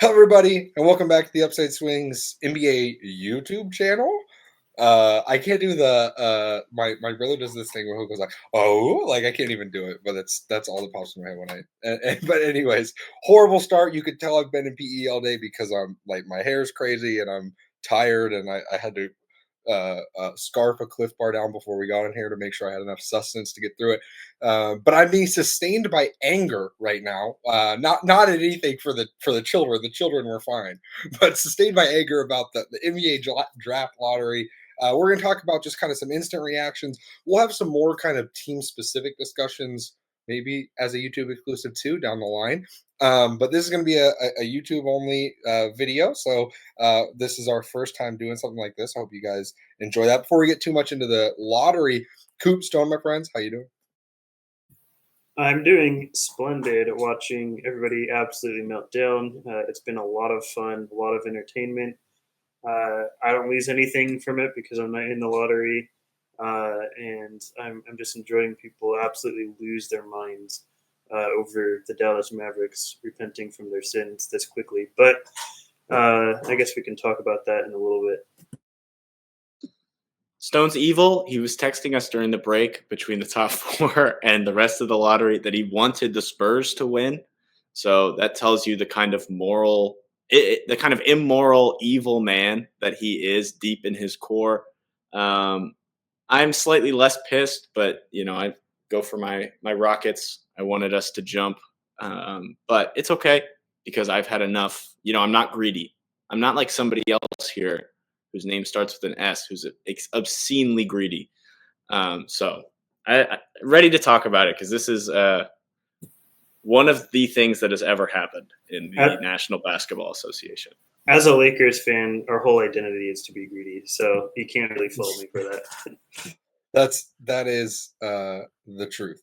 Hello, everybody, and welcome back to the Upside Swings NBA YouTube channel. I can't do the my brother does this thing where he goes like, oh, like I can't even do it, but that's all that pops in my head when but anyways, horrible start. You could tell I've been in PE all day because I'm like my hair's crazy and I'm tired, and I had to scarf a Cliff Bar down before we got in here to make sure I had enough sustenance to get through it. But I'm being sustained by anger right now. Not at anything for the children. The children were fine, but sustained by anger about the NBA draft lottery. We're going to talk about just kind of some instant reactions. We'll have some more kind of team specific discussions, maybe as a YouTube exclusive too down the line. But this is going to be a YouTube only video. So this is our first time doing something like this. I hope you guys enjoy that. Before we get too much into the lottery, Coop Stone, my friends, how you doing? I'm doing splendid watching everybody absolutely melt down. It's been a lot of fun, a lot of entertainment. I don't lose anything from it because I'm not in the lottery. And I'm just enjoying people absolutely lose their minds over the Dallas Mavericks repenting from their sins this quickly. But I guess we can talk about that in a little bit. Stone's evil. He was texting us during the break between the top four and the rest of the lottery that he wanted the Spurs to win. So that tells you the kind of the kind of immoral, evil man that he is deep in his core. I'm slightly less pissed, but I go for my Rockets. I wanted us to jump, but it's okay because I've had enough. I'm not greedy. I'm not like somebody else here whose name starts with an S, who's obscenely greedy. So I ready to talk about it because this is one of the things that has ever happened in the National Basketball Association. As a Lakers fan, our whole identity is to be greedy, so you can't really fault me for that. That is the truth.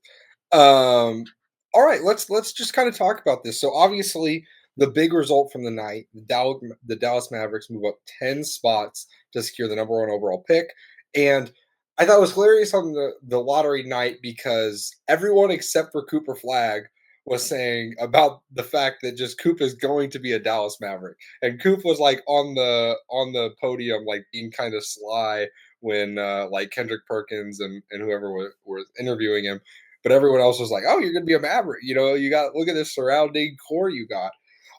All right, let's just kind of talk about this. So obviously, the big result from the night, the Dallas Mavericks move up 10 spots to secure the number one overall pick. And I thought it was hilarious on the lottery night because everyone except for Cooper Flag was saying about the fact that just Coop is going to be a Dallas Maverick. And Coop was like on the podium, like being kind of sly when like Kendrick Perkins and whoever were interviewing him. But everyone else was like, "Oh, you're going to be a Maverick. You got look at this surrounding core you got."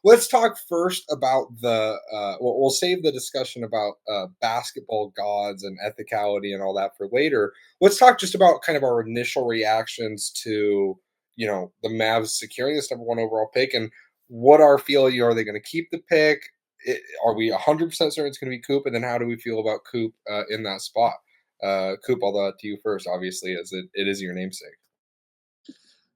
Let's talk first about we'll save the discussion about basketball gods and ethicality and all that for later. Let's talk just about kind of our initial reactions to the Mavs securing this number one overall pick and what our feeling. Are they going to keep the pick? Are we 100% certain it's going to be Coop? And then how do we feel about Coop in that spot? Coop, I'll to you first, obviously, as it is your namesake.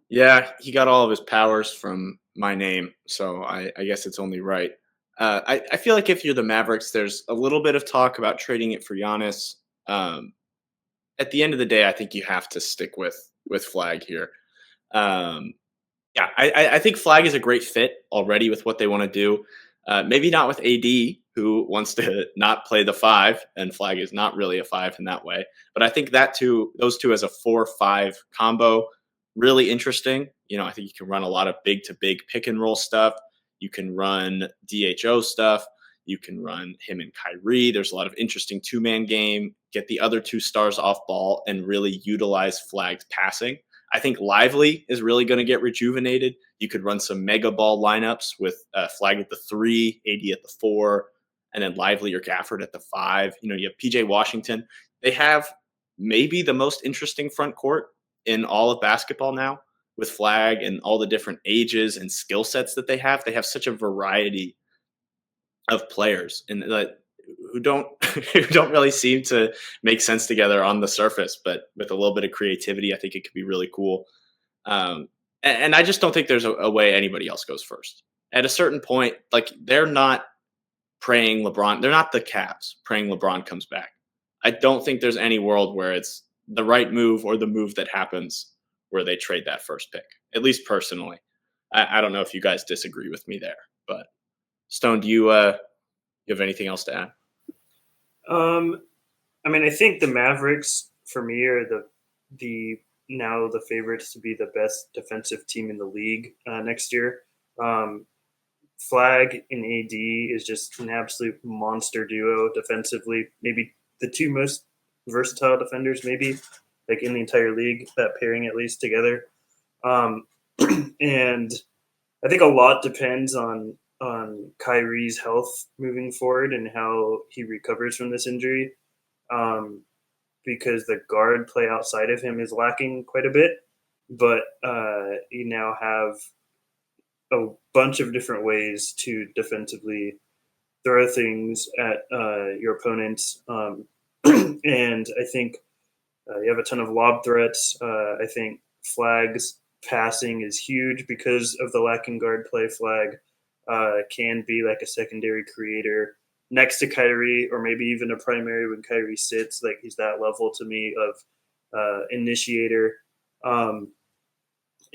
Yeah, he got all of his powers from my name, so I guess it's only right. I feel like if you're the Mavericks, there's a little bit of talk about trading it for Giannis. At the end of the day, I think you have to stick with Flag here. Yeah, I think Flag is a great fit already with what they want to do. Maybe not with AD, who wants to not play the five, and Flag is not really a five in that way. But I think those two as a 4-5 combo, really interesting. I think you can run a lot of big to big pick and roll stuff. You can run DHO stuff. You can run him and Kyrie. There's a lot of interesting two-man game. Get the other two stars off ball and really utilize Flag's passing. I think Lively is really going to get rejuvenated. You could run some mega ball lineups with Flag at the 3, AD at the 4, and then Lively or Gafford at the 5. You have PJ Washington. They have maybe the most interesting front court in all of basketball now with Flag and all the different ages and skill sets that they have. They have such a variety of players and who don't who don't really seem to make sense together on the surface, but with a little bit of creativity, I think it could be really cool. And I just don't think there's a way anybody else goes first. At a certain point, like they're not praying LeBron, they're not the Cavs praying LeBron comes back. I don't think there's any world where it's the right move or the move that happens where they trade that first pick. At least personally, I don't know if you guys disagree with me there, but Stone, do you have anything else to add? I think the Mavericks for me are the now the favorites to be the best defensive team in the league next year. Flag and AD is just an absolute monster duo defensively. Maybe the two most versatile defenders, maybe like in the entire league. That pairing at least together, um, and I think a lot depends on Kyrie's health moving forward and how he recovers from this injury. Um, because the guard play outside of him is lacking quite a bit, but you now have a bunch of different ways to defensively throw things at your opponents. And I think you have a ton of lob threats. I think Flag's passing is huge because of the lacking guard play. Flag can be like a secondary creator next to Kyrie, or maybe even a primary when Kyrie sits. Like he's that level to me of initiator.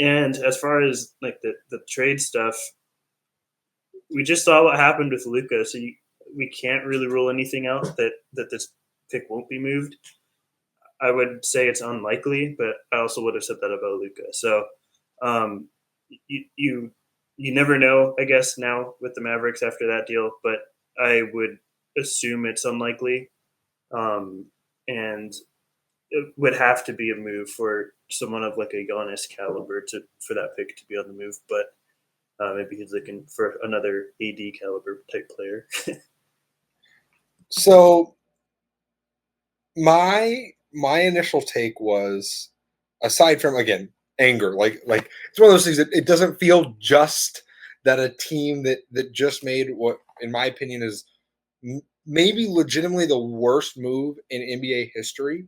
And as far as like the trade stuff, we just saw what happened with Luka, so we can't really rule anything out that this pick won't be moved. I would say it's unlikely, but I also would have said that about Luka. So um, you never know, I guess, now with the Mavericks after that deal, but I would assume it's unlikely, and it would have to be a move for someone of like a Giannis caliber for that pick to be on the move. But maybe he's looking for another AD caliber type player. So my initial take was, aside from again anger, like it's one of those things that it doesn't feel just that a team that just made what, in my opinion, is maybe legitimately the worst move in NBA history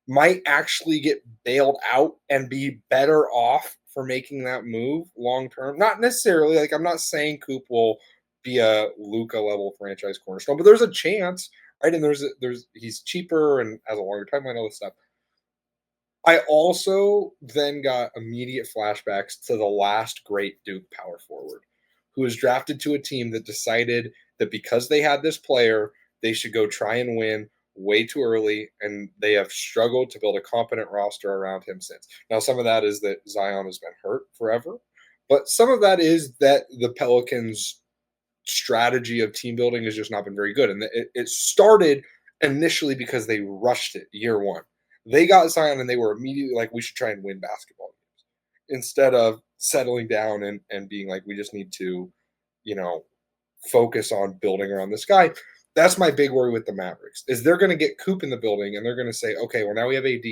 might actually get bailed out and be better off for making that move long term. Not necessarily, like I'm not saying Coop will be a Luka level franchise cornerstone, but there's a chance, right? And there's he's cheaper and has a longer timeline, all this stuff. I also then got immediate flashbacks to the last great Duke power forward, who was drafted to a team that decided that because they had this player, they should go try and win way too early, and they have struggled to build a competent roster around him since. Now, some of that is that Zion has been hurt forever, but some of that is that the Pelicans' strategy of team building has just not been very good. And it started initially because they rushed it year one. They got Zion and they were immediately like, we should try and win basketball games instead of settling down and being like, we just need to, focus on building around this guy. That's my big worry with the Mavericks is they're going to get Coop in the building and they're going to say, okay, well, now we have AD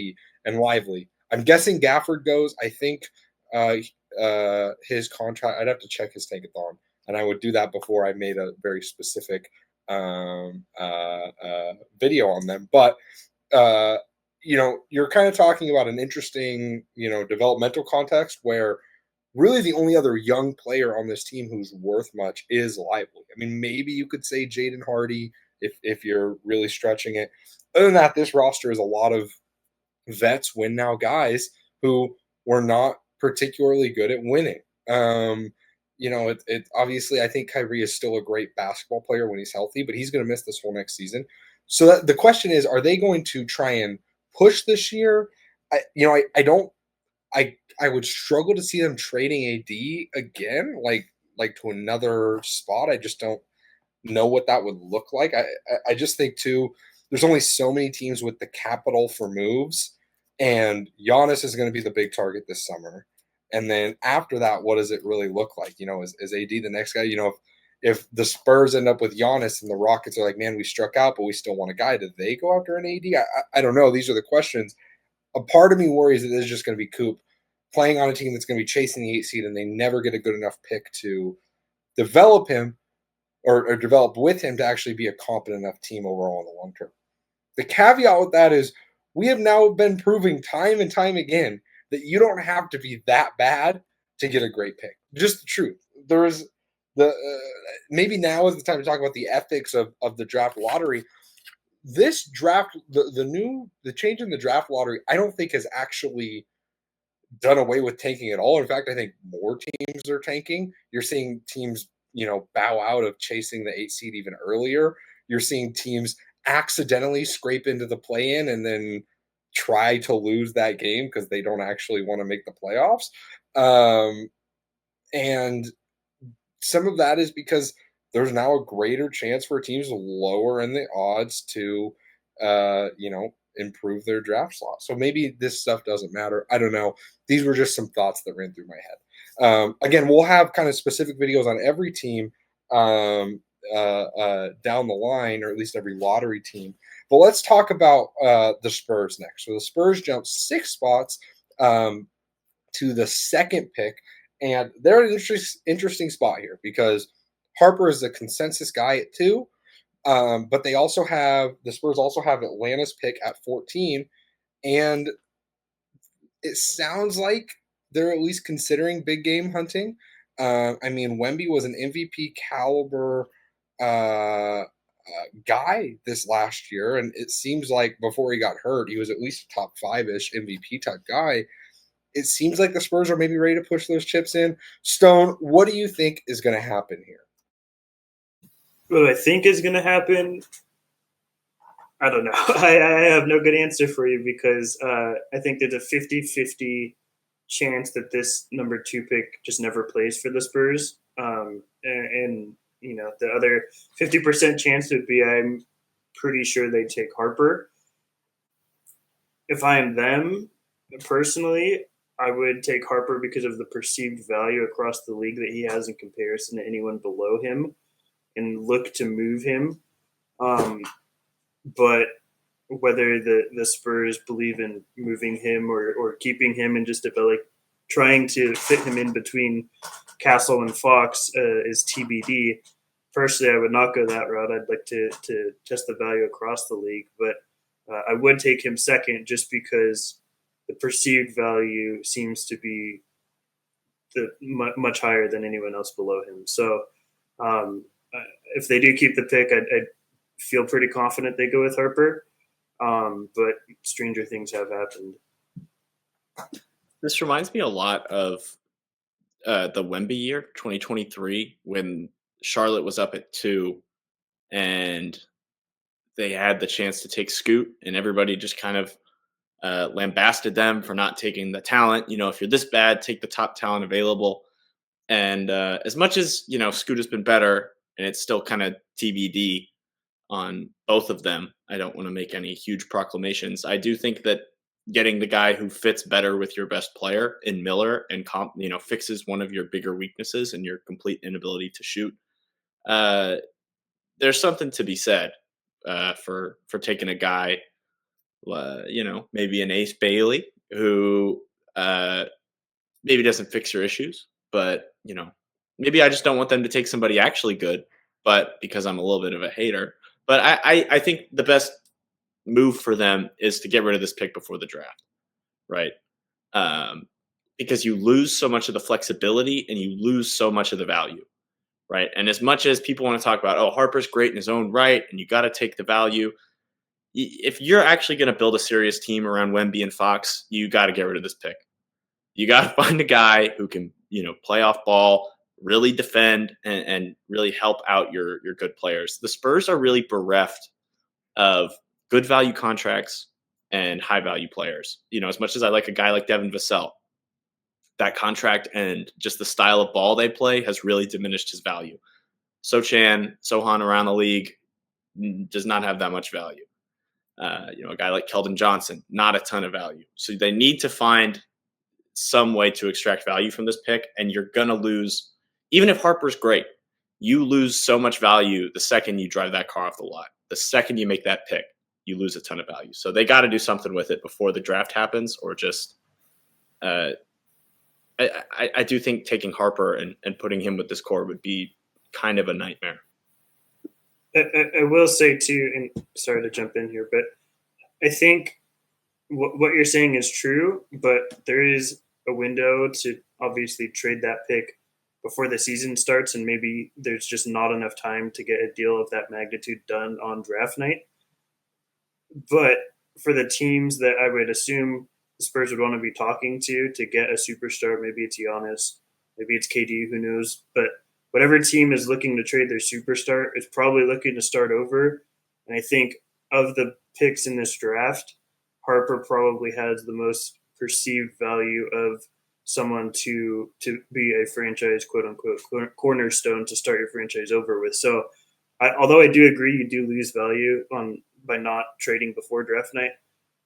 and Lively. I'm guessing Gafford goes. I think his contract, I'd have to check his tankathon, and I would do that before I made a very specific video on them. But you're kind of talking about an interesting, developmental context where really the only other young player on this team who's worth much is Lively. I mean, maybe you could say Jaden Hardy if you're really stretching it. Other than that, this roster is a lot of vets, win now guys who were not particularly good at winning. It obviously, I think Kyrie is still a great basketball player when he's healthy, but he's going to miss this whole next season. So the question is, are they going to try and push this year? I would struggle to see them trading AD again, like to another spot. I just don't know what that would look like. I just think too, there's only so many teams with the capital for moves, and Giannis is going to be the big target this summer. And then after that, what does it really look like? Is AD the next guy? If the Spurs end up with Giannis and the Rockets are like, man, we struck out, but we still want a guy, do they go after an AD? I don't know. These are the questions. A part of me worries that this is just going to be Coop playing on a team that's going to be chasing the 8 seed, and they never get a good enough pick to develop him or develop with him to actually be a competent enough team overall in the long term. The caveat with that is we have now been proving time and time again that you don't have to be that bad to get a great pick. Just the truth. There is maybe now is the time to talk about the ethics of the draft lottery. This draft, the change in the draft lottery, I don't think has actually done away with tanking at all. In fact, I think more teams are tanking. You're seeing teams, bow out of chasing the 8 seed even earlier. You're seeing teams accidentally scrape into the play-in and then try to lose that game because they don't actually want to make the playoffs. And some of that is because there's now a greater chance for teams to lower in the odds to, improve their draft slot. So maybe this stuff doesn't matter. I don't know. These were just some thoughts that ran through my head. Again, we'll have kind of specific videos on every team down the line, or at least every lottery team. But let's talk about the Spurs next. So the Spurs jumped 6 spots to the second pick, and they're an interesting spot here because Harper is the consensus guy at 2, but the Spurs also have Atlanta's pick at 14, and it sounds like they're at least considering big game hunting. I mean, Wemby was an MVP caliber guy this last year, and it seems like before he got hurt, he was at least a top 5-ish MVP type guy. It seems like the Spurs are maybe ready to push those chips in. Stone, what do you think is going to happen here? What I think is going to happen, I don't know. I have no good answer for you because I think there's a 50-50 chance that this number 2 pick just never plays for the Spurs. And the other 50% chance would be I'm pretty sure they take Harper. If I am them, personally, I would take Harper because of the perceived value across the league that he has in comparison to anyone below him and look to move him. But whether the Spurs believe in moving him or keeping him and just trying to fit him in between Castle and Fox is TBD. Personally, I would not go that route. I'd like to test the value across the league, but I would take him second just because the perceived value seems to be much higher than anyone else below him. So if they do keep the pick, I'd feel pretty confident they go with Harper. But stranger things have happened. This reminds me a lot of the Wemby year, 2023, when Charlotte was up at 2 and they had the chance to take Scoot, and everybody just kind of lambasted them for not taking the talent. If you're this bad, take the top talent available. And as much as, Scoot has been better, and it's still kind of TBD on both of them, I don't want to make any huge proclamations. I do think that getting the guy who fits better with your best player in Miller and fixes one of your bigger weaknesses and your complete inability to shoot. There's something to be said for taking a guy, maybe an Ace Bailey who maybe doesn't fix your issues, but maybe I just don't want them to take somebody actually good, but because I'm a little bit of a hater. But I think the best move for them is to get rid of this pick before the draft, right? Because you lose so much of the flexibility and you lose so much of the value, right? And as much as people want to talk about, oh, Harper's great in his own right, and you got to take the value, if you're actually going to build a serious team around Wemby and Fox, you got to get rid of this pick. You got to find a guy who can, play off ball, really defend, and really help out your good players. The Spurs are really bereft of good value contracts and high value players. As much as I like a guy like Devin Vassell, that contract and just the style of ball they play has really diminished his value. Sohan around the league does not have that much value. A guy like Keldon Johnson, not a ton of value. So they need to find some way to extract value from this pick, and you're going to lose. Even if Harper's great, you lose so much value the second you drive that car off the lot. The second you make that pick, you lose a ton of value. So they got to do something with it before the draft happens, or just I do think taking Harper and putting him with this core would be kind of a nightmare. I will say too, and sorry to jump in here, but I think what you're saying is true, but there is a window to obviously trade that pick before the season starts, and maybe there's just not enough time to get a deal of that magnitude done on draft night. But for the teams that I would assume the Spurs would want to be talking to get a superstar, maybe it's Giannis, maybe it's KD, who knows, but whatever team is looking to trade their superstar is probably looking to start over. And I think of the picks in this draft, Harper probably has the most perceived value of someone to be a franchise quote unquote cornerstone to start your franchise over with. So, although I do agree you do lose value on by not trading before draft night,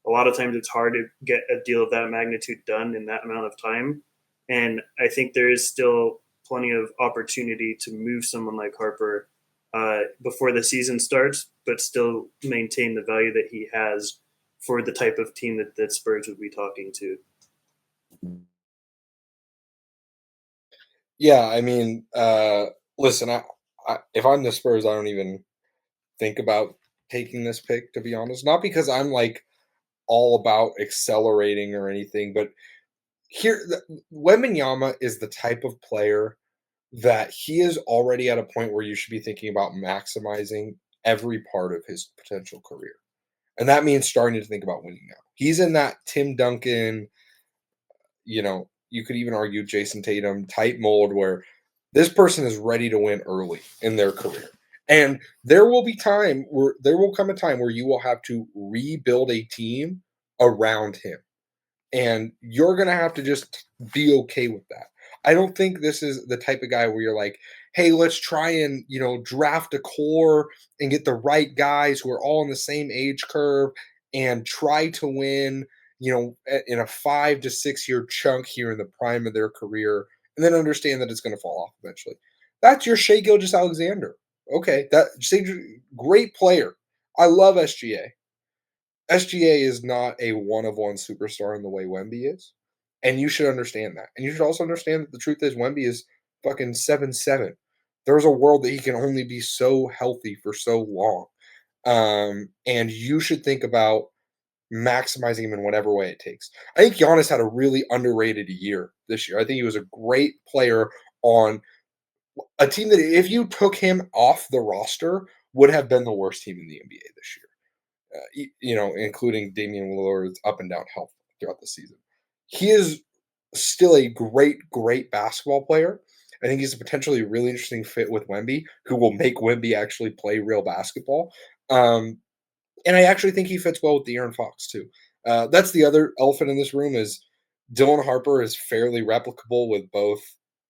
a lot of times it's hard to get a deal of that magnitude done in that amount of time. And I think there is still plenty of opportunity to move someone like Harper before the season starts, but still maintain the value that he has for the type of team that Spurs would be talking to. Yeah, I mean, listen, if I'm the Spurs, I don't even think about taking this pick, to be honest. Not because I'm like all about accelerating or anything, but Wembanyama is the type of player that he is already at a point where you should be thinking about maximizing every part of his potential career. And that means starting to think about winning now. He's in that Tim Duncan, you could even argue Jason Tatum type mold where this person is ready to win early in their career. And there will come a time where you will have to rebuild a team around him. And you're going to have to just be okay with that. I don't think this is the type of guy where you're like, hey, let's try and, draft a core and get the right guys who are all in the same age curve and try to win, in a 5 to 6 year chunk here in the prime of their career, and then understand that it's going to fall off eventually. That's your Shea Gilgeous-Alexander. Okay, great player. I love SGA. SGA is not a one-of-one superstar in the way Wemby is, and you should understand that. And you should also understand that the truth is Wemby is fucking 7'7". There's a world that he can only be so healthy for so long, and you should think about maximizing him in whatever way it takes. I think Giannis had a really underrated year this year. I think he was a great player on a team that, if you took him off the roster, would have been the worst team in the NBA this year. Including Damian Lillard's up and down health throughout the season. He is still a great, great basketball player. I think he's a potentially really interesting fit with Wemby, who will make Wemby actually play real basketball. And I actually think he fits well with De'Aaron Fox too. That's the other elephant in this room is Dylan Harper is fairly replicable with both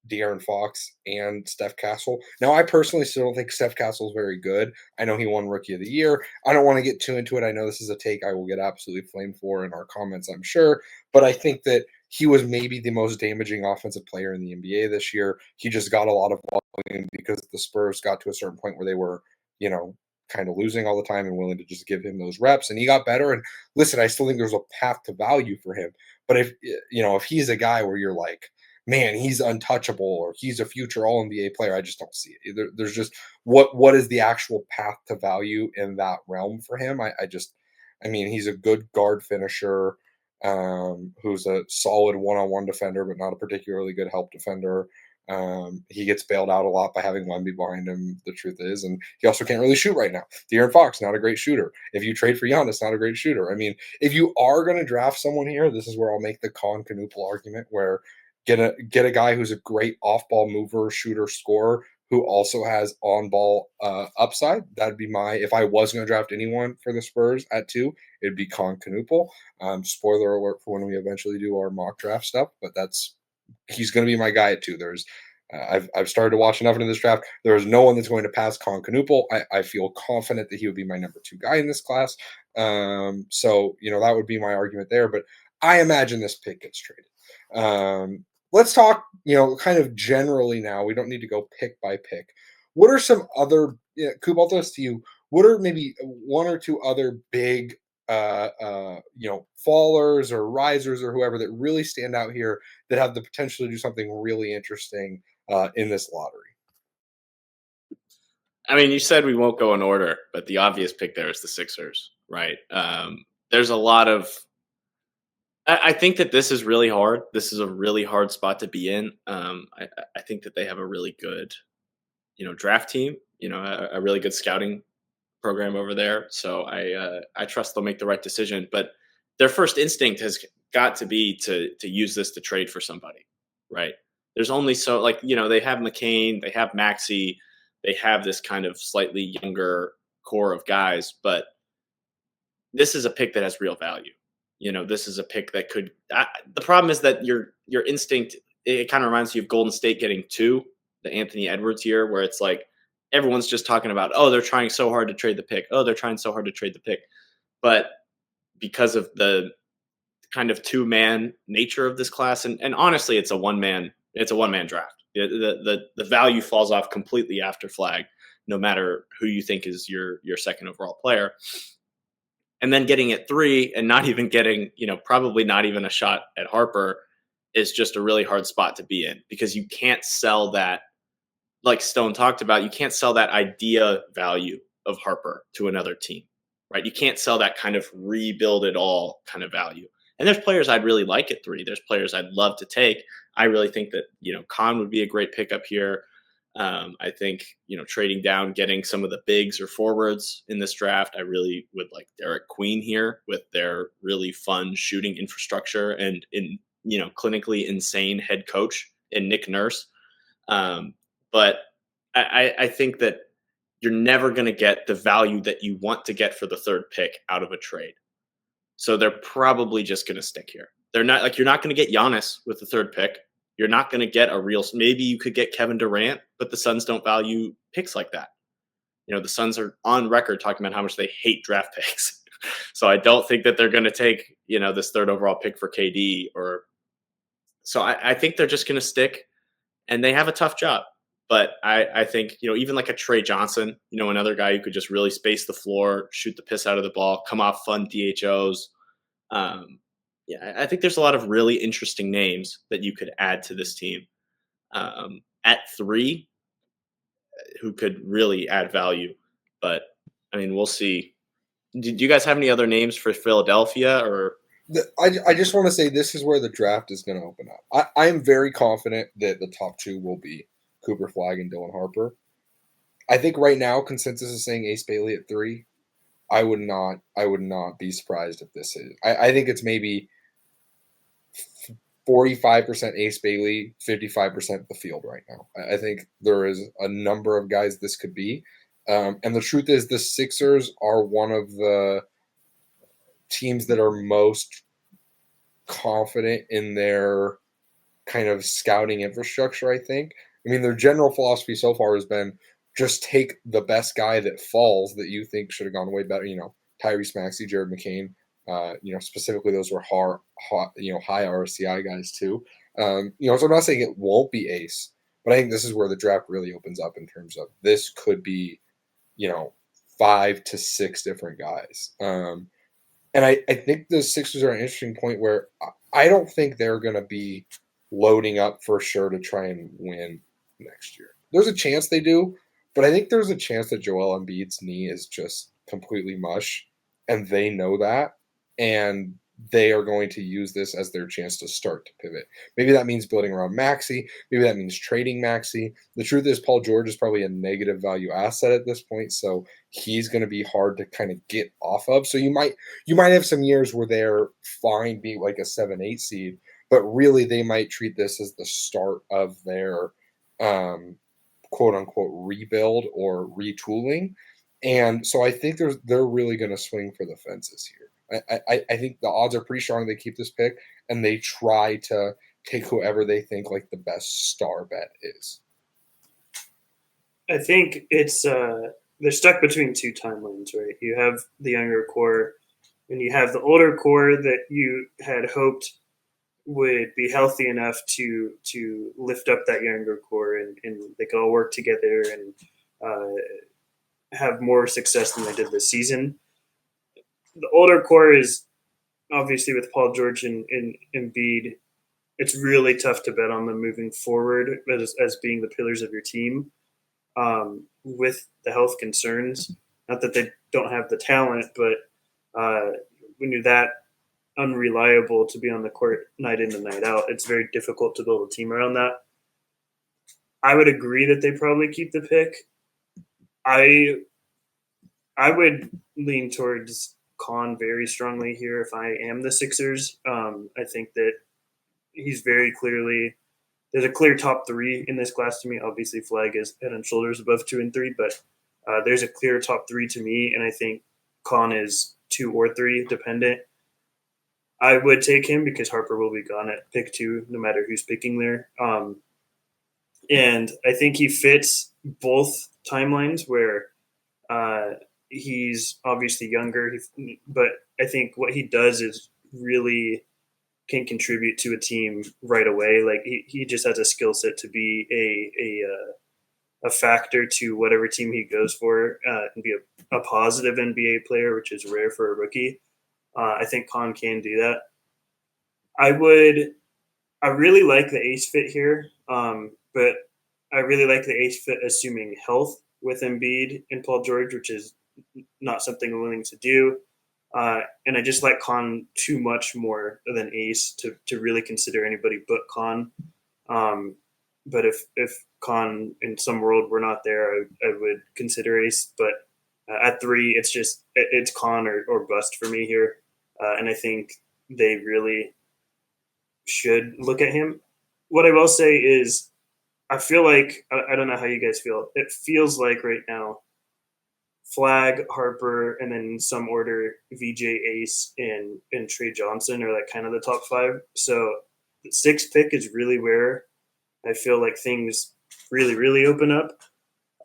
De'Aaron Fox and Steph Castle. Now, I personally still don't think Steph Castle is very good. I know he won Rookie of the Year. I don't want to get too into it. I know this is a take I will get absolutely flamed for in our comments, I'm sure. But I think that he was maybe the most damaging offensive player in the NBA this year. He just got a lot of volume because the Spurs got to a certain point where they were, kind of losing all the time and willing to just give him those reps. And he got better. And listen, I still think there's a path to value for him. But if he's a guy where you're like, man, he's untouchable or he's a future all NBA player, I just don't see it. There's just what is the actual path to value in that realm for him? He's a good guard finisher, who's a solid one-on-one defender, but not a particularly good help defender. He gets bailed out a lot by having Wemby behind him, the truth is, and he also can't really shoot right now. De'Aaron Fox, not a great shooter. If you trade for Giannis, not a great shooter. I mean, if you are going to draft someone here, this is where I'll make the Con Canoopal argument, where get a guy who's a great off-ball mover, shooter, scorer, who also has on-ball upside. That'd be if I was going to draft anyone for the Spurs at 2, it'd be Con Canoopal. Spoiler alert for when we eventually do our mock draft stuff, but he's going to be my guy at 2. I've started to watch enough into this draft. There is no one that's going to pass Con Canoopal. I feel confident that he would be my number 2 guy in this class. So that would be my argument there. But I imagine this pick gets traded. Let's talk, kind of generally now. We don't need to go pick by pick. What are some other, Coop, I'll throw this to you. What are maybe 1 or 2 other big fallers or risers or whoever that really stand out here that have the potential to do something really interesting in this lottery? I mean, you said we won't go in order, but the obvious pick there is the Sixers, right? There's a lot of. I think that this is really hard. This is a really hard spot to be in. I think that they have a really good, draft team. A really good scouting program over there. So I trust they'll make the right decision. But their first instinct has got to be to use this to trade for somebody, right? There's only they have McCain, they have Maxey, they have this kind of slightly younger core of guys, but this is a pick that has real value. this is a pick that could. The problem is that your instinct, it kind of reminds you of Golden State getting 2, the Anthony Edwards year, where it's like everyone's just talking about, oh, they're trying so hard to trade the pick. Oh, they're trying so hard to trade the pick. But because of the kind of 2-man nature of this class, and honestly, it's a one-man draft. The value falls off completely after flag, no matter who you think is your second overall player. And then getting at 3 and not even getting, probably not even a shot at Harper is just a really hard spot to be in, because you can't sell that, like Stone talked about, you can't sell that idea value of Harper to another team, right? You can't sell that kind of rebuild it all kind of value. And there's players I'd really like at 3. There's players I'd love to take. I really think that, Khan would be a great pickup here. I think, trading down, getting some of the bigs or forwards in this draft, I really would like Derek Queen here with their really fun shooting infrastructure and clinically insane head coach in Nick Nurse. But I think that you're never going to get the value that you want to get for the 3rd pick out of a trade. So they're probably just going to stick here. They're not like, you're not going to get Giannis with the 3rd pick. You're not going to get maybe you could get Kevin Durant, but the Suns don't value picks like that. The Suns are on record talking about how much they hate draft picks. So I don't think that they're going to take, this 3rd overall pick for KD so I think they're just going to stick, and they have a tough job. But I think, even like a Trey Johnson, another guy who could just really space the floor, shoot the piss out of the ball, come off fun DHOs. I think there's a lot of really interesting names that you could add to this team. At 3, who could really add value. But, we'll see. Do you guys have any other names for Philadelphia? Or I just want to say this is where the draft is going to open up. I am very confident that the top 2 will be Cooper Flagg and Dylan Harper. I think right now consensus is saying Ace Bailey at 3. I would not be surprised if this is. I think it's maybe 45% Ace Bailey, 55% the field right now. I think there is a number of guys this could be. And the truth is the Sixers are one of the teams that are most confident in their kind of scouting infrastructure, I think. Their general philosophy so far has been just take the best guy that falls that you think should have gone way better. Tyrese Maxey, Jared McCain, specifically those were high RCI guys too. So I'm not saying it won't be Ace, but I think this is where the draft really opens up in terms of this could be, 5 to 6 different guys. And I think the Sixers are an interesting point where I don't think they're going to be loading up for sure to try and win next year. There's a chance they do, but I think there's a chance that Joel Embiid's knee is just completely mush, and they know that, and they are going to use this as their chance to start to pivot. Maybe that means building around Maxey. Maybe that means trading Maxey. The truth is Paul George is probably a negative value asset at this point, so he's going to be hard to kind of get off of. So you might have some years where they're fine being like a 7-8 seed, but really they might treat this as the start of their quote-unquote rebuild or retooling. And so I think they're really going to swing for the fences here. I think the odds are pretty strong they keep this pick, and they try to take whoever they think like the best star bet is. I think it's they're stuck between 2 timelines, right? You have the younger core, and you have the older core that you had hoped would be healthy enough to lift up that younger core, and they could all work together and have more success than they did this season. The older core is obviously with Paul George and Embiid. It's really tough to bet on them moving forward as being the pillars of your team. With the health concerns, not that they don't have the talent, but when you're that unreliable to be on the court night in and night out, it's very difficult to build a team around that. I would agree that they probably keep the pick. I would lean towards Khan very strongly here if I am the Sixers. I think that he's very clearly – there's a clear top 3 in this class to me. Obviously, Flagg is head and shoulders above 2 and 3, but there's a clear top 3 to me, and I think Khan is 2 or 3 dependent. I would take him because Harper will be gone at pick 2, no matter who's picking there. And I think he fits both timelines where uh, he's obviously younger, but I think what he does is really can contribute to a team right away. Like he just has a skill set to be a factor to whatever team he goes for and be a positive NBA player, which is rare for a rookie. I think Khan can do that. I would. I really like the ace fit here, but I really like the ace fit assuming health with Embiid and Paul George, which is not something I'm willing to do. And I just like Khan too much more than Ace to really consider anybody but Khan. But if Khan in some world were not there, I would consider Ace. But at 3, it's Khan or bust for me here. And I think they really should look at him. What I will say is, I feel like I don't know how you guys feel. It feels like right now Flag, Harper, and then in some order, VJ, Ace, and Trey Johnson are like kind of the top 5. So the 6th pick is really where I feel like things really, really open up.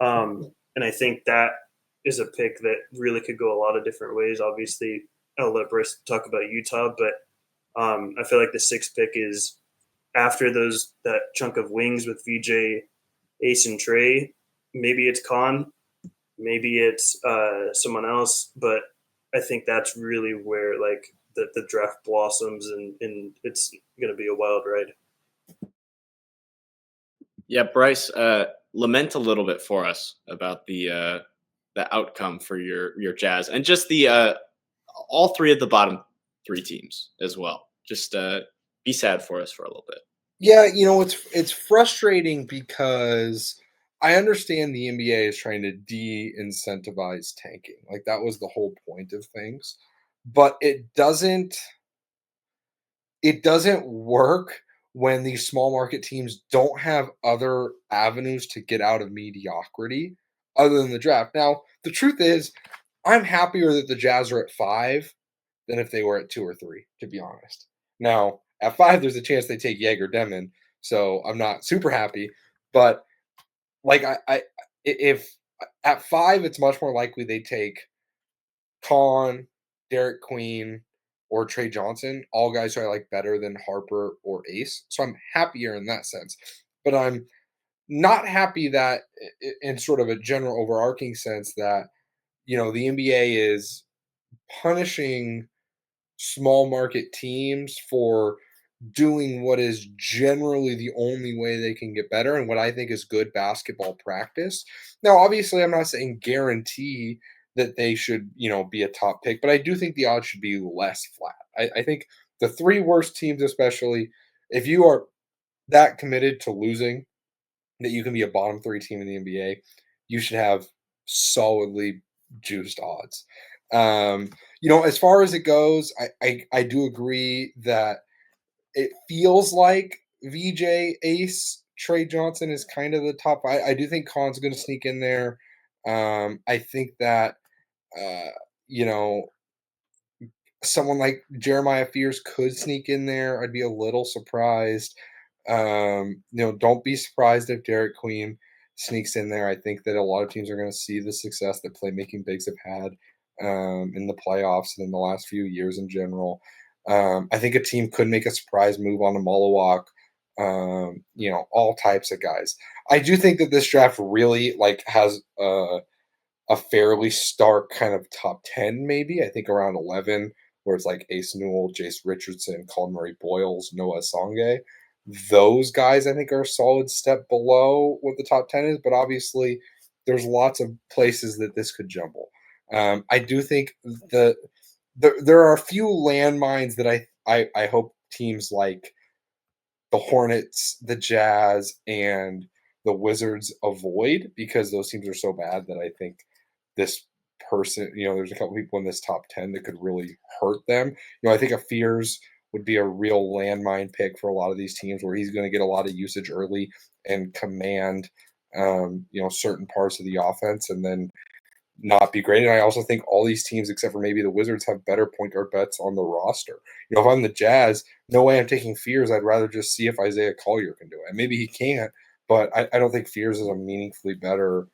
And I think that is a pick that really could go a lot of different ways. Obviously, I'll let Brice talk about Utah, but I feel like the 6th pick is after that chunk of wings with VJ, Ace, and Trey. Maybe it's Khan, maybe it's someone else, but I think that's really where like the draft blossoms and it's going to be a wild ride. Yeah, Brice, lament a little bit for us about the outcome for your Jazz and just the all 3 of the bottom 3 teams as well. Just be sad for us for a little bit. Yeah, it's frustrating because I understand the NBA is trying to de-incentivize tanking. Like that was the whole point of things. But it doesn't work when these small market teams don't have other avenues to get out of mediocrity other than the draft. Now, the truth is, I'm happier that the Jazz are at 5 than if they were at 2 or 3, to be honest. Now, at 5, there's a chance they take Jaeger Demon, so I'm not super happy. But like if at 5, it's much more likely they take Khan, Derek Queen, or Trey Johnson, all guys who I like better than Harper or Ace. So I'm happier in that sense. But I'm not happy that, in sort of a general overarching sense, that the NBA is punishing small market teams for doing what is generally the only way they can get better and what I think is good basketball practice. Now, obviously, I'm not saying guarantee that they should, be a top pick, but I do think the odds should be less flat. I think the 3 worst teams, especially, if you are that committed to losing that you can be a bottom 3 team in the NBA, you should have solidly juiced odds. As far as it goes, I do agree that it feels like VJ, Ace, Trey Johnson is kind of the top. I do think Khan's going to sneak in there. I think that uh, you know someone like Jeremiah Fears could sneak in there. I'd be a little surprised. Don't be surprised if Derek Queen sneaks in there. I think that a lot of teams are going to see the success that playmaking bigs have had in the playoffs and in the last few years in general. I think a team could make a surprise move on a Mullock. All types of guys. I do think that this draft really has a fairly stark kind of top 10, maybe. I think around 11, where it's like Ace Newell, Jace Richardson, Colin Murray Boyles, Noah Songe. Those guys, I think, are a solid step below what the top 10 is, but obviously there's lots of places that this could jumble. I do think there are a few landmines that I hope teams like the Hornets, the Jazz, and the Wizards avoid, because those teams are so bad that I think this person, there's a couple people in this top 10 that could really hurt them. I think a Fears would be a real landmine pick for a lot of these teams, where he's going to get a lot of usage early and command, certain parts of the offense. And then not be great. And I also think all these teams, except for maybe the Wizards, have better point guard bets on the roster. If I'm the Jazz, no way I'm taking Fears. I'd rather just see if Isaiah Collier can do it. And maybe he can't, but I don't think Fears is a meaningfully better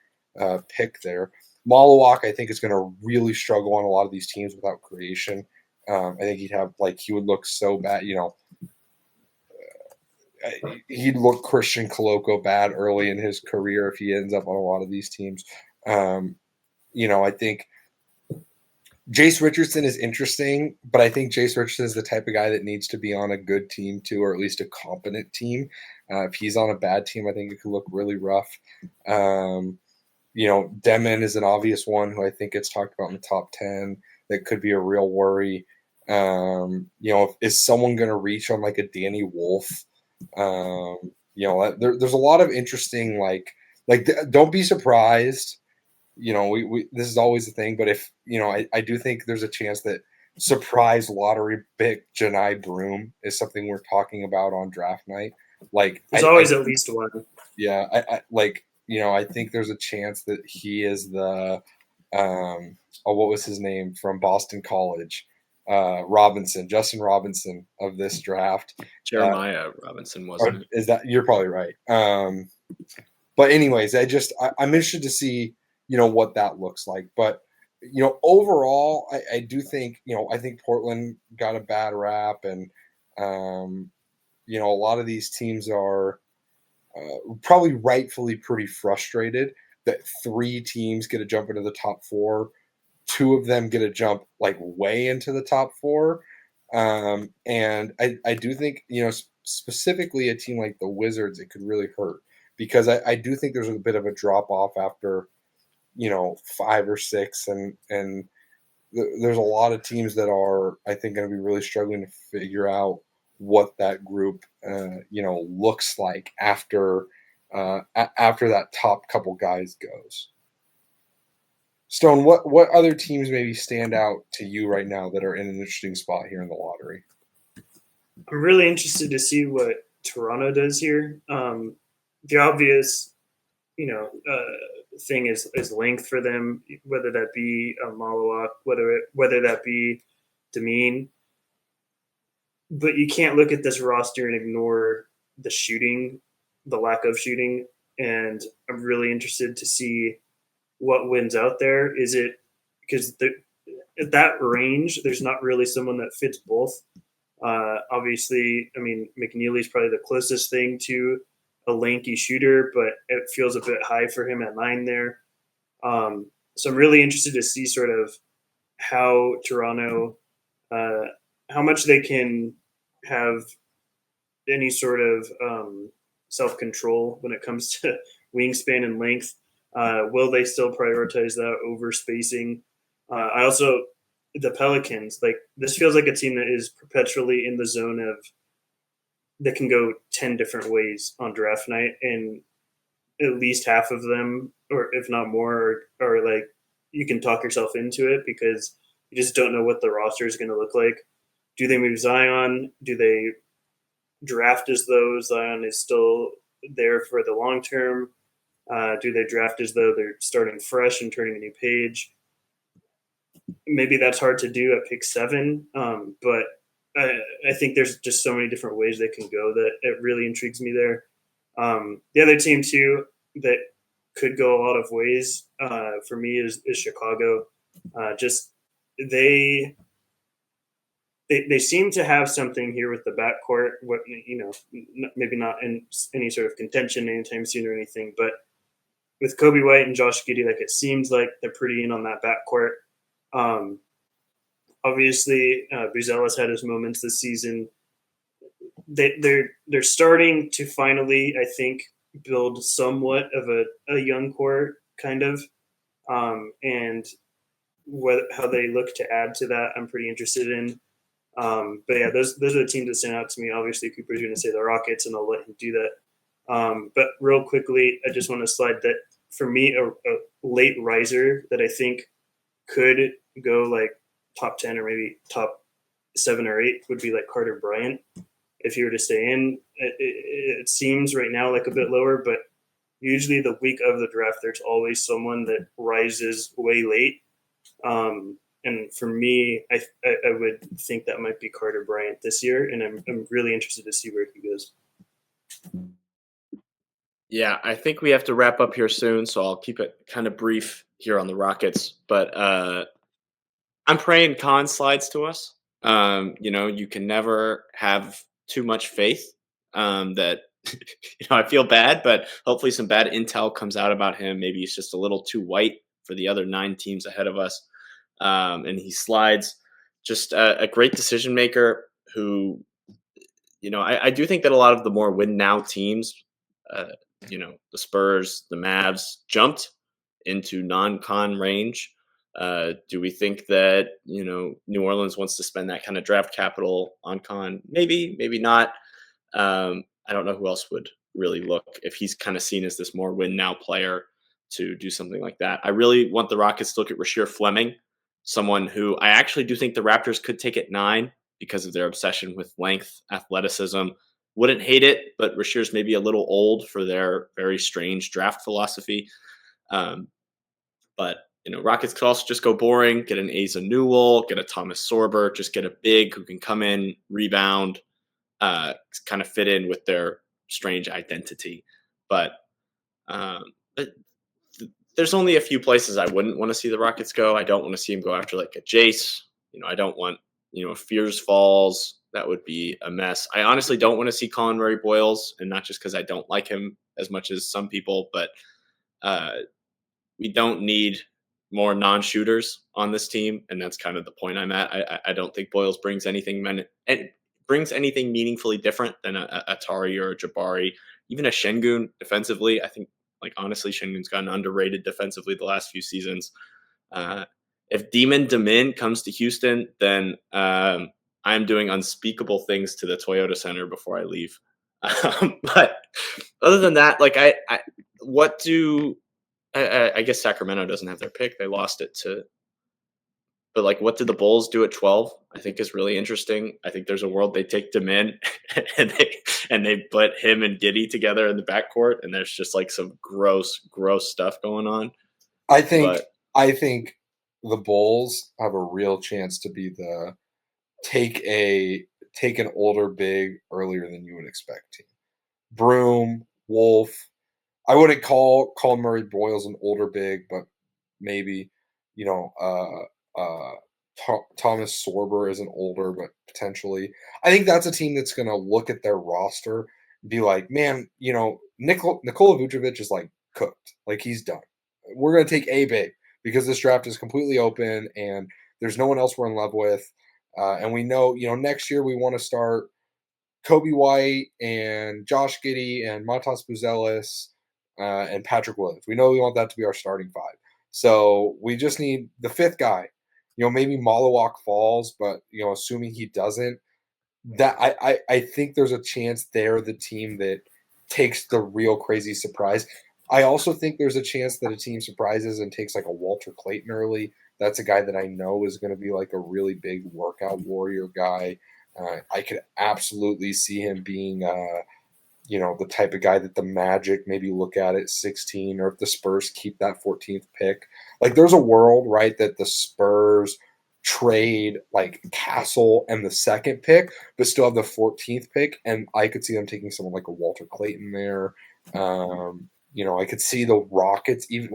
pick there. Malawak, I think, is going to really struggle on a lot of these teams without creation. I think he would look so bad. He'd look Christian Koloko bad early in his career if he ends up on a lot of these teams. I think Jace Richardson is interesting, but I think Jace Richardson is the type of guy that needs to be on a good team too, or at least a competent team. If he's on a bad team, I think it could look really rough. Demon is an obvious one who I think gets talked about in the top 10 that could be a real worry. Is someone going to reach on like a Danny Wolf? There's a lot of interesting don't be surprised. This is always the thing, but if I do think there's a chance that surprise lottery pick Janai Broom is something we're talking about on draft night. There's always at least one. Yeah, I think there's a chance that he is the what was his name from Boston College, Justin Robinson of this draft. Jeremiah Robinson, wasn't it? Is that you're probably right. But anyways, I'm interested to see what that looks like. But overall, I do think I think Portland got a bad rap, and a lot of these teams are probably rightfully pretty frustrated that 3 teams get a jump into the top 4. 2 of them get a jump way into the top 4. And I do think, specifically a team like the Wizards, it could really hurt because I do think there's a bit of a drop off after, 5 or 6. And there's a lot of teams that are, I think, going to be really struggling to figure out what that group, looks like after that top couple guys goes. Stone, what other teams maybe stand out to you right now that are in an interesting spot here in the lottery? I'm really interested to see what Toronto does here. The obvious, thing is length for them, whether that be Malawak, whether that be Demeen. But you can't look at this roster and ignore the shooting, the lack of shooting, and I'm really interested to see what wins out there. Is it because at that range, there's not really someone that fits both. Obviously, I mean, McNeely is probably the closest thing to a lanky shooter, but it feels a bit high for him at 9 there. So I'm really interested to see sort of how Toronto, how much they can have any sort of self-control when it comes to wingspan and length. Will they still prioritize that over spacing? The Pelicans, this feels like a team that is perpetually in the zone of that can go 10 different ways on draft night, and at least half of them, or if not more, are you can talk yourself into it because you just don't know what the roster is going to look like. Do they move Zion? Do they draft as though Zion is still there for the long term? Do they draft as though they're starting fresh and turning a new page? Maybe that's hard to do at pick 7, but I think there's just so many different ways they can go that it really intrigues me there. The other team, too, that could go a lot of ways for me is Chicago. They seem to have something here with the backcourt. Maybe not in any sort of contention anytime soon or anything, but with Kobe White and Josh Giddey, it seems like they're pretty in on that backcourt. Obviously, Buzelis had his moments this season. They're starting to finally, I think, build somewhat of a young core, kind of, and how they look to add to that, I'm pretty interested in. But yeah, those are the teams that stand out to me. Obviously, Cooper's going to say the Rockets, and I'll let him do that. But real quickly, I just want to slide that for me, a late riser that I think could go top 10 or maybe top 7 or 8 would be Carter Bryant. If he were to stay in, it seems right now like a bit lower, but usually the week of the draft, there's always someone that rises way late. And for me, I would think that might be Carter Bryant this year, and I'm really interested to see where he goes. Yeah, I think we have to wrap up here soon, so I'll keep it kind of brief here on the Rockets. But I'm praying Khan slides to us. You can never have too much faith. That I feel bad, but hopefully some bad intel comes out about him. Maybe he's just a little too white for the other 9 teams ahead of us, and he slides. Just a great decision maker who, I do think that a lot of the more win now teams, the Spurs, the Mavs jumped into non-con range. Do we think that New Orleans wants to spend that kind of draft capital on Con? Maybe, maybe not. I don't know who else would really look if he's kind of seen as this more win now player to do something like that. I really want the Rockets to look at Rasheer Fleming, someone who I actually do think the Raptors could take at 9 because of their obsession with length, athleticism. Wouldn't hate it, but Rasheer's maybe a little old for their very strange draft philosophy. But Rockets could also just go boring, get an Asa Newell, get a Thomas Sorber, just get a big who can come in, rebound, kind of fit in with their strange identity. But there's only a few places I wouldn't want to see the Rockets go. I don't want to see him go after like a Jace. I don't want, if Fears falls, that would be a mess. I honestly don't want to see Colin Murray Boyles, and not just because I don't like him as much as some people, but we don't need more non-shooters on this team, and that's kind of the point I'm at. I don't think Boyles brings anything meaningfully different than a Atari or a Jabari, even a Şengün defensively. I think, honestly, Şengün's gotten underrated defensively the last few seasons. If Demon Demin comes to Houston, then I'm doing unspeakable things to the Toyota Center before I leave. But other than that, I guess Sacramento doesn't have their pick. They lost it to. But what did the Bulls do at 12? I think is really interesting. I think there's a world they take Demin and they put him and Giddy together in the backcourt, and there's just some gross stuff going on. I think the Bulls have a real chance to be the take an older big earlier than you would expect team. Broom, Wolf. I wouldn't call Murray Boyles an older big, but maybe, Thomas Sorber is an older, but potentially. I think that's a team that's going to look at their roster and be like, man, Nikola Vucevic is cooked. He's done. We're going to take a big because this draft is completely open and there's no one else we're in love with. And we know, next year we want to start Kobe White and Josh Giddey and Matas Buzelis and Patrick Williams. We know we want that to be our starting 5. So we just need the 5th guy. Maybe Malawak falls, but assuming he doesn't, that I think there's a chance they're the team that takes the real crazy surprise. I also think there's a chance that a team surprises and takes a Walter Clayton early. That's a guy that I know is going to be a really big workout warrior guy. I could absolutely see him being, the type of guy that the Magic maybe look at 16, or if the Spurs keep that 14th pick. There's a world, right, that the Spurs trade Castle and the 2nd pick, but still have the 14th pick, and I could see them taking someone like a Walter Clayton there. I could see the Rockets even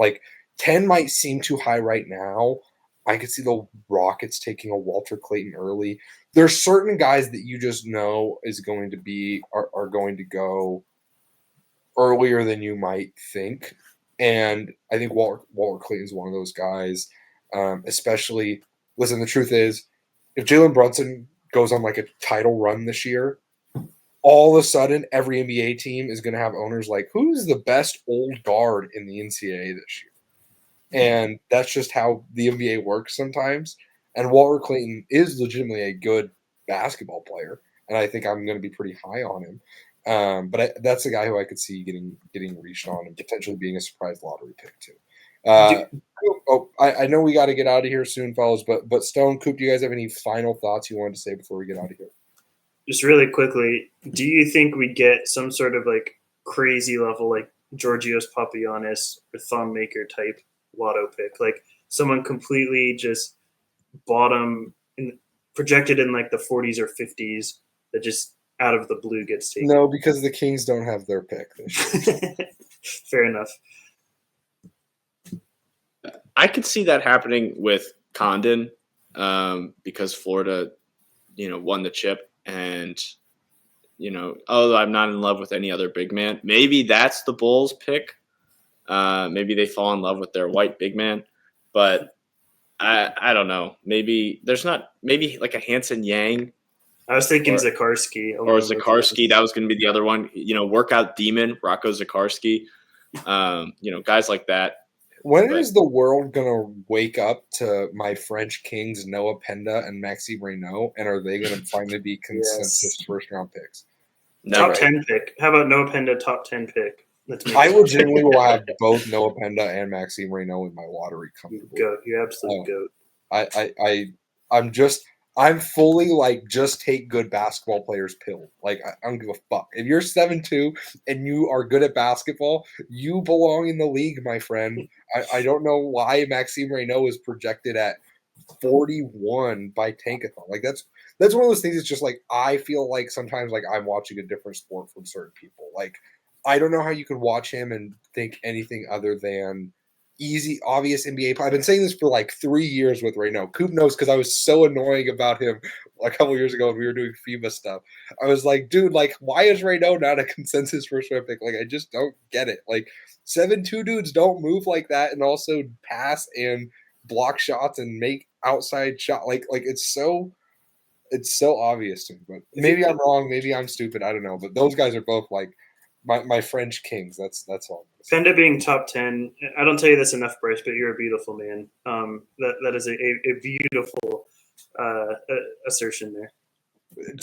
10 might seem too high right now. I could see the Rockets taking a Walter Clayton early. There's certain guys that you just know is going to be are going to go earlier than you might think, and I think Walter Clayton is one of those guys. Especially, listen, the truth is, if Jalen Brunson goes on a title run this year, all of a sudden every NBA team is going to have owners who's the best old guard in the NCAA this year. And that's just how the NBA works sometimes. And Walter Clayton is legitimately a good basketball player, and I think I'm going to be pretty high on him. But that's a guy who I could see getting reached on and potentially being a surprise lottery pick too. I know we got to get out of here soon, fellas. But Stone, Coop, do you guys have any final thoughts you wanted to say before we get out of here? Just really quickly, do you think we get some sort of crazy level Georgios Papagiannis or Thon Maker type lotto pick, like someone completely just bottom in, projected in like the 40s or 50s that just out of the blue gets taken. No, because the Kings don't have their pick this year. Fair enough. I could see that happening with Condon because Florida, won the chip. And, although I'm not in love with any other big man, maybe that's the Bulls pick. Maybe they fall in love with their white big man. But I don't know. Maybe there's not – maybe like a Hanson Yang. I was thinking Zakarsky. Or Zakarsky. That was going to be the other one. Workout Demon, Rocco Zakarsky. Guys like that. When is the world going to wake up to my French Kings, Noah Penda and Maxime Reynaud, and are they going to finally be consensus first-round picks? Top 10 pick. How about Noah Penda, top 10 pick? I legitimately will have both Noah Penda and Maxime Reynaud in my lottery comfortably. Goat. You absolute goat. I'm fully like just take good basketball players pill. Like I don't give a fuck. If you're 7'2" and you are good at basketball, you belong in the league, my friend. I don't know why Maxime Reynaud is projected at 41 by Tankathon. Like that's one of those things. It's just like I feel like sometimes like I'm watching a different sport from certain people. Like I don't know how you could watch him and think anything other than easy, obvious NBA. I've been saying this for like 3 years with Reynaud. Coop knows because I was so annoying about him a couple years ago when we were doing FIBA stuff. I was like, dude, like, why is Reynaud not a consensus first round pick? Like, I just don't get it. Like, 7'2" dudes don't move like that and also pass and block shots and make outside shot. Like it's so obvious to me. But maybe I'm wrong. Maybe I'm stupid. I don't know. But those guys are both like my French Kings. That's all. Penda being top 10. I don't tell you this enough, Bryce, but you're a beautiful man. That is a beautiful assertion there.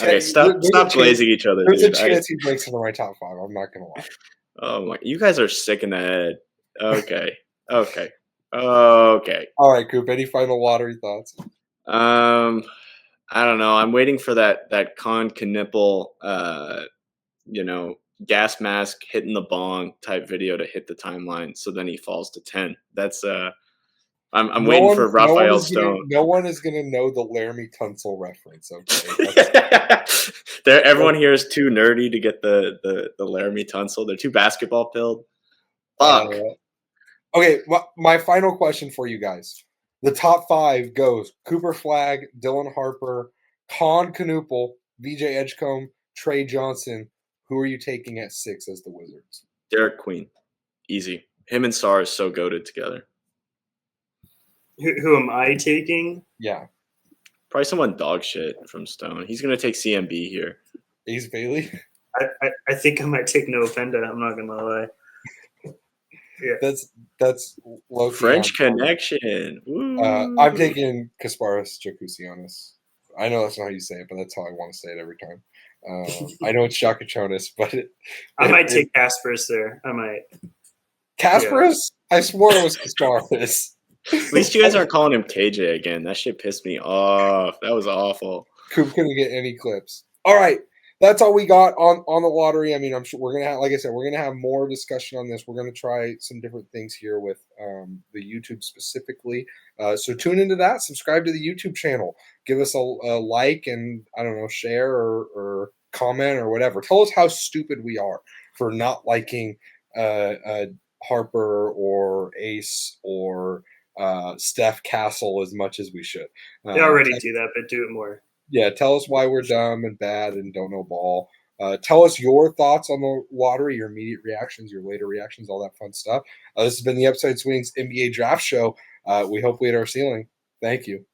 Okay, stop glazing each other. There's a chance he breaks into my top 5. I'm not gonna lie. Oh my! You guys are sick in the head. Okay. All right, Coop. Any final lottery thoughts? I don't know. I'm waiting for that Con Knipple, gas mask hitting the bong type video to hit the timeline. So then he falls to 10. That's I'm waiting for Raphael Stone. No one is gonna know the Laramie Tunsil reference. Okay. Everyone here is too nerdy to get the Laramie Tunsil. They're too basketball pilled. Fuck. Okay, my final question for you guys. The top 5 goes Cooper Flagg, Dylan Harper, Con Knupel, VJ Edgecombe, Trey Johnson. Who are you taking at 6 as the Wizards? Derek Queen. Easy. Him and Sarr is so goated together. Who am I taking? Yeah. Probably someone dog shit from Stone. He's going to take CMB here. Ace Bailey? I think I might take Noah Penda. I'm not going to lie. Yeah. That's low French connection. I'm taking Kasparas Jakusianis. I know that's not how you say it, but that's how I want to say it every time. I know it's Shakachonis, but I might take Kasparas there. I might. Kasparas? Yeah. I swore it was Kasparas. At least you guys aren't calling him KJ again. That shit pissed me off. That was awful. Coop couldn't get any clips. All right. That's all we got on the lottery. I mean, I'm sure we're going to have, like I said, we're going to have more discussion on this. We're going to try some different things here with the YouTube specifically. So tune into that. Subscribe to the YouTube channel. Give us a like and, I don't know, share or comment or whatever. Tell us how stupid we are for not liking Harper or Ace or Steph Castle as much as we should. They already do that, but do it more. Yeah, tell us why we're dumb and bad and don't know ball. Tell us your thoughts on the lottery, your immediate reactions, your later reactions, all that fun stuff. This has been the Upside Swings NBA Draft Show. We hope we hit our ceiling. Thank you.